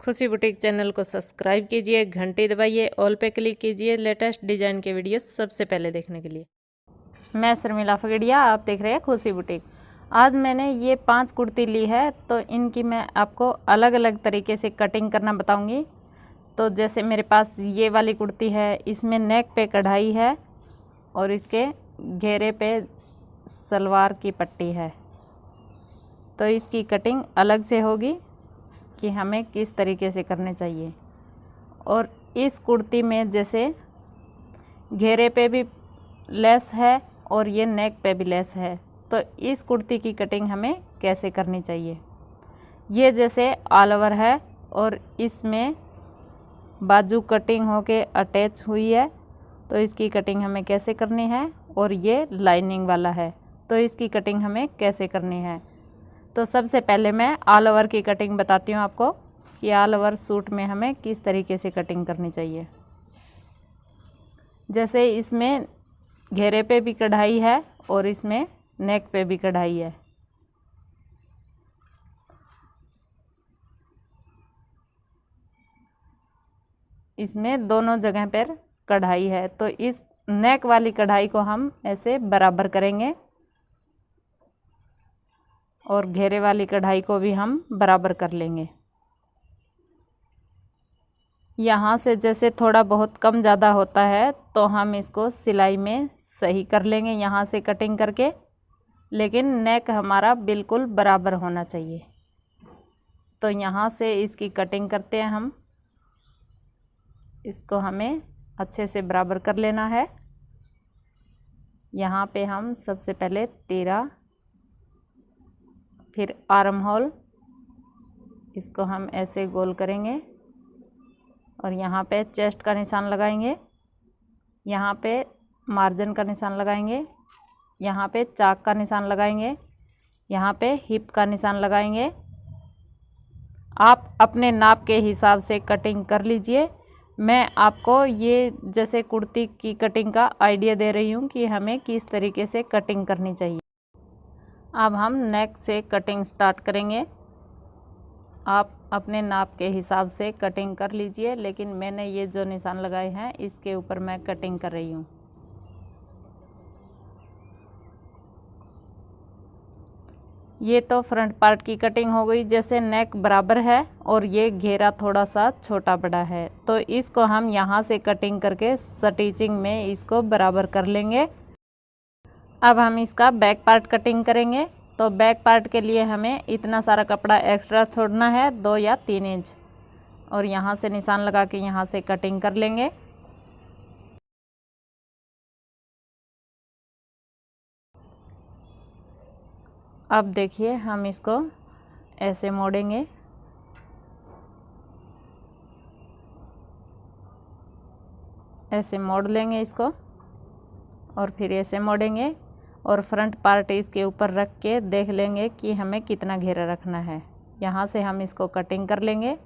खुशी boutique channel को subscribe कीजिए, घंटी दबाइए, ऑल पे क्लिक कीजिए लेटेस्ट डिजाइन के वीडियो सबसे पहले देखने के लिए। मैं शर्मिला फगड़िया, आप देख रहे हैं खुशी बुटीक। आज मैंने ये 5 कुर्ती ली है, तो इनकी मैं आपको अलग अलग तरीके से कटिंग करना बताऊंगी। तो जैसे मेरे पास ये वाली कुर्ती है, इसमें नेक पे कढ़ाई है और इसके घेरे पे सलवार की पट्टी है। तो इसकी कटिंग अलग से होगी कि हमें किस तरीके से करने चाहिए। और इस कुर्ती में जैसे घेरे पे भी लेस है और ये नेक पे भी लेस है, तो इस कुर्ती की कटिंग हमें कैसे करनी चाहिए। ये जैसे ऑल ओवर है और इसमें बाजू कटिंग होके अटैच हुई है, तो इसकी कटिंग हमें कैसे करनी है। और ये लाइनिंग वाला है, तो इसकी कटिंग हमें कैसे करनी है। तो सबसे पहले मैं ऑल ओवर की कटिंग बताती हूँ आपको कि ऑल ओवर सूट में हमें किस तरीके से कटिंग करनी चाहिए। जैसे इसमें घेरे पे भी कढ़ाई है और इसमें नेक पे भी कढ़ाई है। इसमें दोनों जगह पर कढ़ाई है, तो इस नेक वाली कढ़ाई को हम ऐसे बराबर करेंगे और घेरे वाली कढ़ाई को भी हम बराबर कर लेंगे। यहाँ से जैसे थोड़ा बहुत कम ज़्यादा होता है तो हम इसको सिलाई में सही कर लेंगे यहाँ से कटिंग करके, लेकिन नेक हमारा बिल्कुल बराबर होना चाहिए। तो यहाँ से इसकी कटिंग करते हैं हम। इसको हमें अच्छे से बराबर कर लेना है। यहाँ पे हम सबसे पहले 13, फिर आर्म होल, इसको हम ऐसे गोल करेंगे और यहाँ पे चेस्ट का निशान लगाएंगे, यहाँ पे मार्जिन का निशान लगाएंगे, यहाँ पे चाक का निशान लगाएंगे, यहाँ पे हिप का निशान लगाएंगे। आप अपने नाप के हिसाब से कटिंग कर लीजिए। मैं आपको ये जैसे कुर्ती की कटिंग का आइडिया दे रही हूँ कि हमें किस तरीके से कटिंग करनी चाहिए। अब हम नेक से कटिंग स्टार्ट करेंगे। आप अपने नाप के हिसाब से कटिंग कर लीजिए, लेकिन मैंने ये जो निशान लगाए हैं इसके ऊपर मैं कटिंग कर रही हूँ। ये तो फ्रंट पार्ट की कटिंग हो गई। जैसे नेक बराबर है और ये घेरा थोड़ा सा छोटा बड़ा है, तो इसको हम यहाँ से कटिंग करके स्टिचिंग में इसको बराबर कर लेंगे। अब हम इसका बैक पार्ट कटिंग करेंगे। तो बैक पार्ट के लिए हमें इतना सारा कपड़ा एक्स्ट्रा छोड़ना है, 2 या 3 इंच, और यहाँ से निशान लगा के यहाँ से कटिंग कर लेंगे। अब देखिए हम इसको ऐसे मोड़ेंगे, ऐसे मोड़ लेंगे इसको और फिर ऐसे मोड़ेंगे और फ्रंट पार्ट इसके ऊपर रख के देख लेंगे कि हमें कितना घेरा रखना है। यहाँ से हम इसको कटिंग कर लेंगे।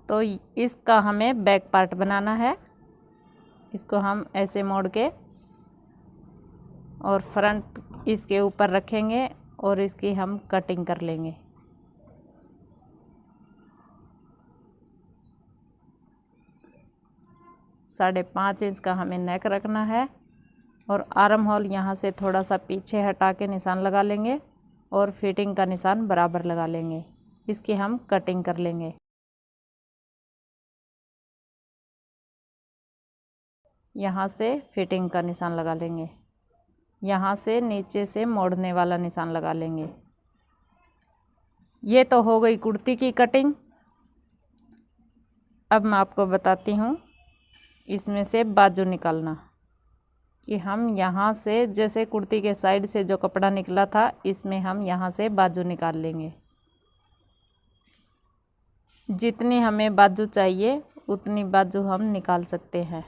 तो इसका हमें बैक पार्ट बनाना है। इसको हम ऐसे मोड़ के और फ्रंट इसके ऊपर रखेंगे और इसकी हम कटिंग कर लेंगे। साढ़े 5 इंच का हमें नेक रखना है और आर्म होल यहाँ से थोड़ा सा पीछे हटा के निशान लगा लेंगे और फिटिंग का निशान बराबर लगा लेंगे। इसकी हम कटिंग कर लेंगे। यहाँ से फिटिंग का निशान लगा लेंगे, यहाँ से नीचे से मोड़ने वाला निशान लगा लेंगे। ये तो हो गई कुर्ती की कटिंग। अब मैं आपको बताती हूँ इसमें से बाजू निकालना, कि हम यहाँ से जैसे कुर्ती के साइड से जो कपड़ा निकला था, इसमें हम यहाँ से बाजू निकाल लेंगे। जितनी हमें बाजू चाहिए उतनी बाजू हम निकाल सकते हैं।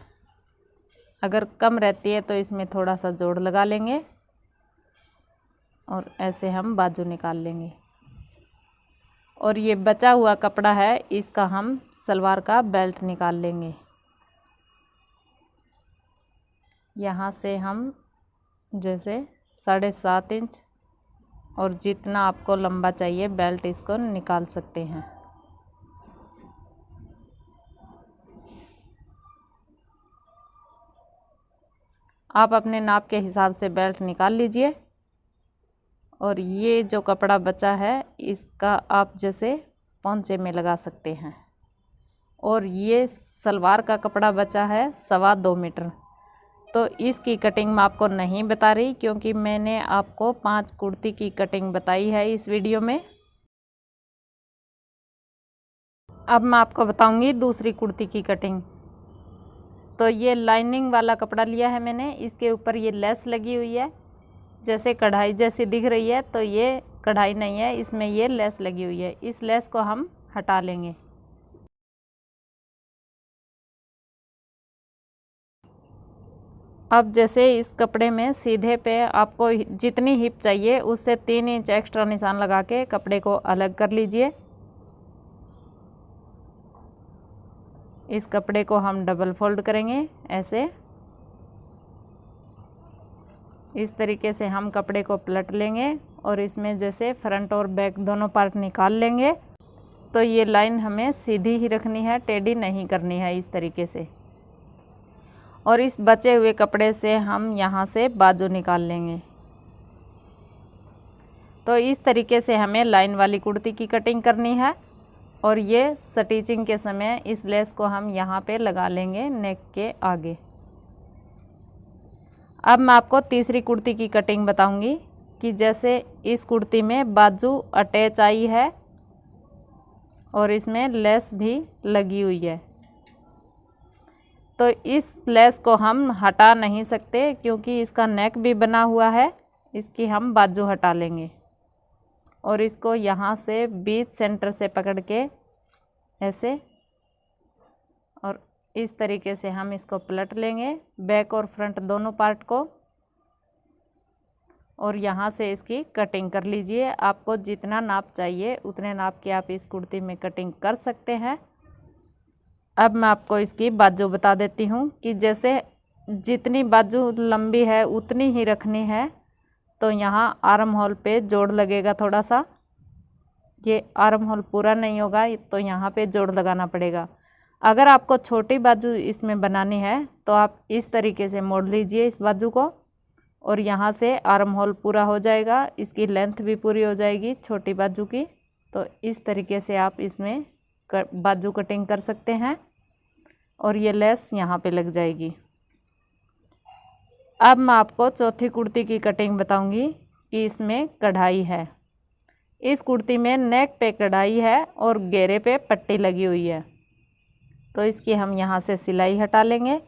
अगर कम रहती है तो इसमें थोड़ा सा जोड़ लगा लेंगे और ऐसे हम बाजू निकाल लेंगे। और ये बचा हुआ कपड़ा है, इसका हम सलवार का बेल्ट निकाल लेंगे। यहाँ से हम जैसे 7.5 इंच और जितना आपको लंबा चाहिए बेल्ट, इसको निकाल सकते हैं। आप अपने नाप के हिसाब से बेल्ट निकाल लीजिए। और ये जो कपड़ा बचा है इसका आप जैसे पोंचे में लगा सकते हैं। और ये सलवार का कपड़ा बचा है 2.25 मीटर। तो इसकी कटिंग मैं आपको नहीं बता रही क्योंकि मैंने आपको 5 कुर्ती की कटिंग बताई है इस वीडियो में। अब मैं आपको बताऊंगी दूसरी कुर्ती की कटिंग। तो ये लाइनिंग वाला कपड़ा लिया है मैंने, इसके ऊपर ये लेस लगी हुई है, जैसे कढ़ाई जैसी दिख रही है, तो ये कढ़ाई नहीं है, इसमें ये लेस लगी हुई है। इस लेस को हम हटा लेंगे। अब जैसे इस कपड़े में सीधे पे आपको जितनी हिप चाहिए उससे 3 इंच एक्स्ट्रा निशान लगा के कपड़े को अलग कर लीजिए। इस कपड़े को हम डबल फोल्ड करेंगे ऐसे। इस तरीके से हम कपड़े को पलट लेंगे और इसमें जैसे फ्रंट और बैक दोनों पार्ट निकाल लेंगे। तो ये लाइन हमें सीधी ही रखनी है, टेढ़ी नहीं करनी है, इस तरीके से। और इस बचे हुए कपड़े से हम यहाँ से बाजू निकाल लेंगे। तो इस तरीके से हमें लाइन वाली कुर्ती की कटिंग करनी है। और ये स्टिचिंग के समय इस लेस को हम यहाँ पे लगा लेंगे नेक के आगे। अब मैं आपको तीसरी कुर्ती की कटिंग बताऊंगी कि जैसे इस कुर्ती में बाजू अटैच आई है और इसमें लेस भी लगी हुई है। तो इस लेस को हम हटा नहीं सकते क्योंकि इसका नेक भी बना हुआ है। इसकी हम बाजू हटा लेंगे और इसको यहाँ से बीच सेंटर से पकड़ के ऐसे और इस तरीके से हम इसको पलट लेंगे, बैक और फ्रंट दोनों पार्ट को। और यहाँ से इसकी कटिंग कर लीजिए। आपको जितना नाप चाहिए उतने नाप की आप इस कुर्ती में कटिंग कर सकते हैं। अब मैं आपको इसकी बाजू बता देती हूँ कि जैसे जितनी बाजू लंबी है उतनी ही रखनी है। तो यहाँ आर्म होल पे जोड़ लगेगा थोड़ा सा, ये आर्म होल पूरा नहीं होगा तो यहाँ पे जोड़ लगाना पड़ेगा। अगर आपको छोटी बाजू इसमें बनानी है तो आप इस तरीके से मोड़ लीजिए इस बाजू को और यहाँ से आर्म होल पूरा हो जाएगा, इसकी लेंथ भी पूरी हो जाएगी छोटी बाजू की। तो इस तरीके से आप इसमें बाजू कटिंग कर सकते हैं और ये लेस यहाँ पे लग जाएगी। अब मैं आपको चौथी कुर्ती की कटिंग बताऊंगी कि इसमें कढ़ाई है। इस कुर्ती में नेक पे कढ़ाई है और घेरे पे पट्टी लगी हुई है। तो इसकी हम यहाँ से सिलाई हटा लेंगे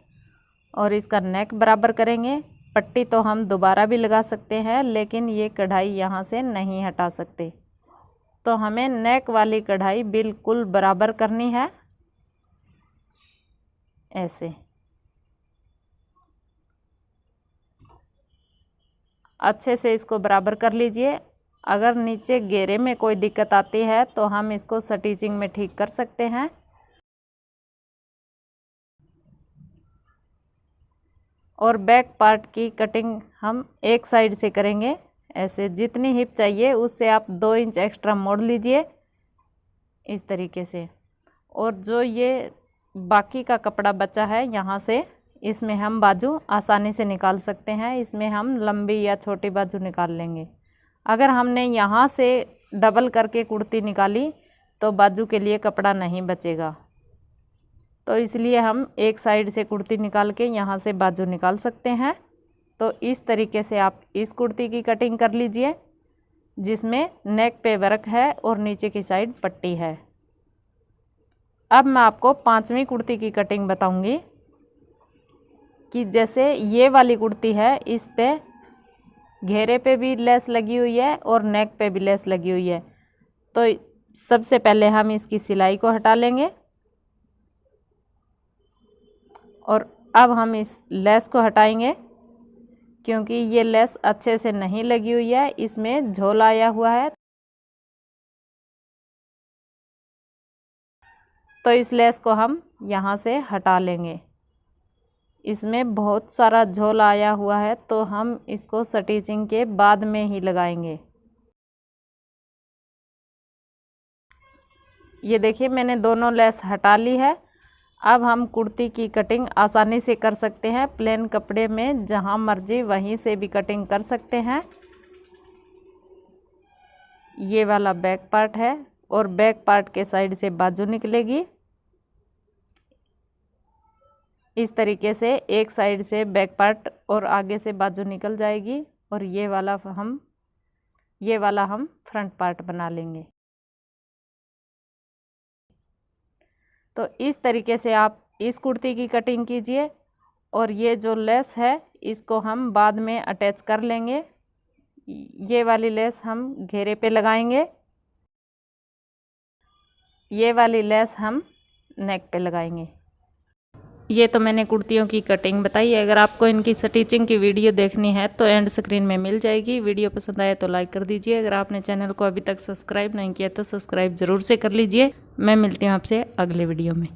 और इसका नेक बराबर करेंगे। पट्टी तो हम दोबारा भी लगा सकते हैं लेकिन ये कढ़ाई यहाँ से नहीं हटा सकते। तो हमें नेक वाली कढ़ाई बिल्कुल बराबर करनी है ऐसे। अच्छे से इसको बराबर कर लीजिए। अगर नीचे घेरे में कोई दिक्कत आती है तो हम इसको स्टिचिंग में ठीक कर सकते हैं। और बैक पार्ट की कटिंग हम एक साइड से करेंगे ऐसे। जितनी हिप चाहिए उससे आप 2 इंच एक्स्ट्रा मोड़ लीजिए इस तरीके से। और जो ये बाकी का कपड़ा बचा है यहाँ से, इसमें हम बाजू आसानी से निकाल सकते हैं। इसमें हम लंबी या छोटी बाजू निकाल लेंगे। अगर हमने यहाँ से डबल करके कुर्ती निकाली तो बाजू के लिए कपड़ा नहीं बचेगा। तो इसलिए हम एक साइड से कुर्ती निकाल के यहाँ से बाजू निकाल सकते हैं। तो इस तरीके से आप इस कुर्ती की कटिंग कर लीजिए जिसमें नेक पे वर्क है और नीचे की साइड पट्टी है। अब मैं आपको 5वीं कुर्ती की कटिंग बताऊंगी कि जैसे ये वाली कुर्ती है, इस पे घेरे पे भी लेस लगी हुई है और नेक पे भी लेस लगी हुई है। तो सबसे पहले हम इसकी सिलाई को हटा लेंगे और अब हम इस लेस को हटाएंगे क्योंकि ये लेस अच्छे से नहीं लगी हुई है, इसमें झोल आया हुआ है। तो इस लेस को हम यहाँ से हटा लेंगे। इसमें बहुत सारा झोल आया हुआ है तो हम इसको स्टिचिंग के बाद में ही लगाएंगे। ये देखिए मैंने दोनों लेस हटा ली है। अब हम कुर्ती की कटिंग आसानी से कर सकते हैं। प्लेन कपड़े में जहां मर्जी वहीं से भी कटिंग कर सकते हैं। ये वाला बैक पार्ट है और बैक पार्ट के साइड से बाजू निकलेगी। इस तरीके से एक साइड से बैक पार्ट और आगे से बाजू निकल जाएगी और ये वाला हम फ्रंट पार्ट बना लेंगे। तो इस तरीके से आप इस कुर्ती की कटिंग कीजिए और ये जो लेस है इसको हम बाद में अटैच कर लेंगे। ये वाली लेस हम घेरे पे लगाएंगे, ये वाली लेस हम नेक पे लगाएंगे। ये तो मैंने कुर्तियों की कटिंग बताई है। अगर आपको इनकी स्टिचिंग की वीडियो देखनी है तो एंड स्क्रीन में मिल जाएगी। वीडियो पसंद आए तो लाइक कर दीजिए। अगर आपने चैनल को अभी तक सब्सक्राइब नहीं किया तो सब्सक्राइब जरूर से कर लीजिए। मैं मिलती हूँ आपसे अगले वीडियो में।